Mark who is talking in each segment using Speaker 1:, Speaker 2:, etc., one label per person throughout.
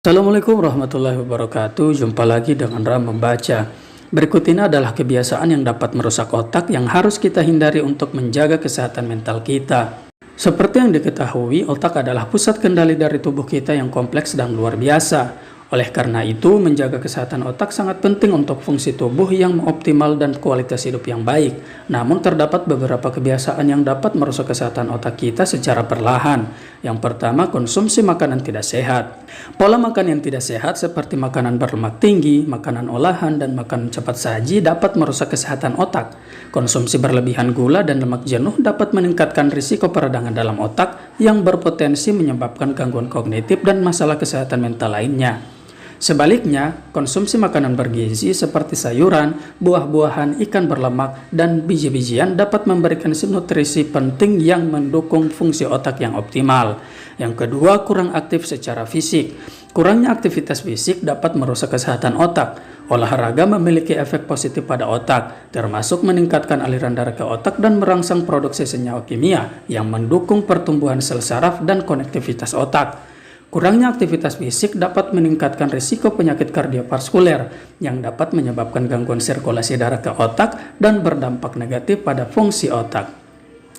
Speaker 1: Assalamualaikum warahmatullahi wabarakatuh. Jumpa lagi dengan Ram Membaca. Berikut ini adalah kebiasaan yang dapat merusak otak yang harus kita hindari untuk menjaga kesehatan mental kita. Seperti yang diketahui, otak adalah pusat kendali dari tubuh kita yang kompleks dan luar biasa. Oleh karena itu, menjaga kesehatan otak sangat penting untuk fungsi tubuh yang optimal dan kualitas hidup yang baik. Namun terdapat beberapa kebiasaan yang dapat merusak kesehatan otak kita secara perlahan. Yang pertama, konsumsi makanan tidak sehat. Pola makan yang tidak sehat seperti makanan berlemak tinggi, makanan olahan, dan makanan cepat saji dapat merusak kesehatan otak. Konsumsi berlebihan gula dan lemak jenuh dapat meningkatkan risiko peradangan dalam otak yang berpotensi menyebabkan gangguan kognitif dan masalah kesehatan mental lainnya. Sebaliknya, konsumsi makanan bergizi seperti sayuran, buah-buahan, ikan berlemak, dan biji-bijian dapat memberikan nutrisi penting yang mendukung fungsi otak yang optimal. Yang kedua, kurang aktif secara fisik. Kurangnya aktivitas fisik dapat merusak kesehatan otak. Olahraga memiliki efek positif pada otak, termasuk meningkatkan aliran darah ke otak dan merangsang produksi senyawa kimia yang mendukung pertumbuhan sel saraf dan konektivitas otak. Kurangnya aktivitas fisik dapat meningkatkan risiko penyakit kardiovaskuler yang dapat menyebabkan gangguan sirkulasi darah ke otak dan berdampak negatif pada fungsi otak.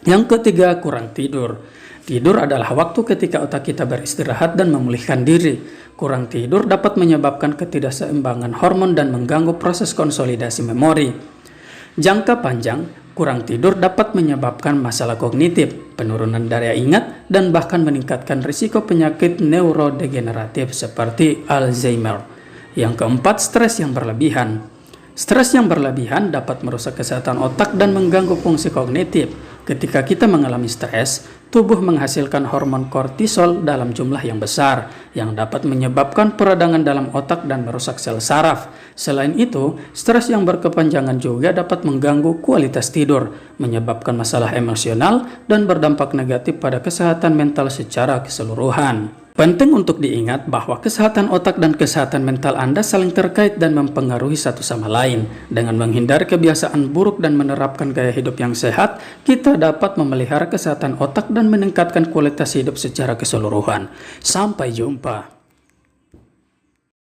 Speaker 1: Yang ketiga, kurang tidur. Tidur adalah waktu ketika otak kita beristirahat dan memulihkan diri. Kurang tidur dapat menyebabkan ketidakseimbangan hormon dan mengganggu proses konsolidasi memori. Jangka panjang, kurang tidur dapat menyebabkan masalah kognitif, penurunan daya ingat, dan bahkan meningkatkan risiko penyakit neurodegeneratif seperti Alzheimer. Yang keempat, stres yang berlebihan. Stres yang berlebihan dapat merusak kesehatan otak dan mengganggu fungsi kognitif. Ketika kita mengalami stres, tubuh menghasilkan hormon kortisol dalam jumlah yang besar, yang dapat menyebabkan peradangan dalam otak dan merusak sel saraf. Selain itu, stres yang berkepanjangan juga dapat mengganggu kualitas tidur, menyebabkan masalah emosional, dan berdampak negatif pada kesehatan mental secara keseluruhan. Penting untuk diingat bahwa kesehatan otak dan kesehatan mental Anda saling terkait dan mempengaruhi satu sama lain. Dengan menghindari kebiasaan buruk dan menerapkan gaya hidup yang sehat, kita dapat memelihara kesehatan otak dan meningkatkan kualitas hidup secara keseluruhan. Sampai jumpa.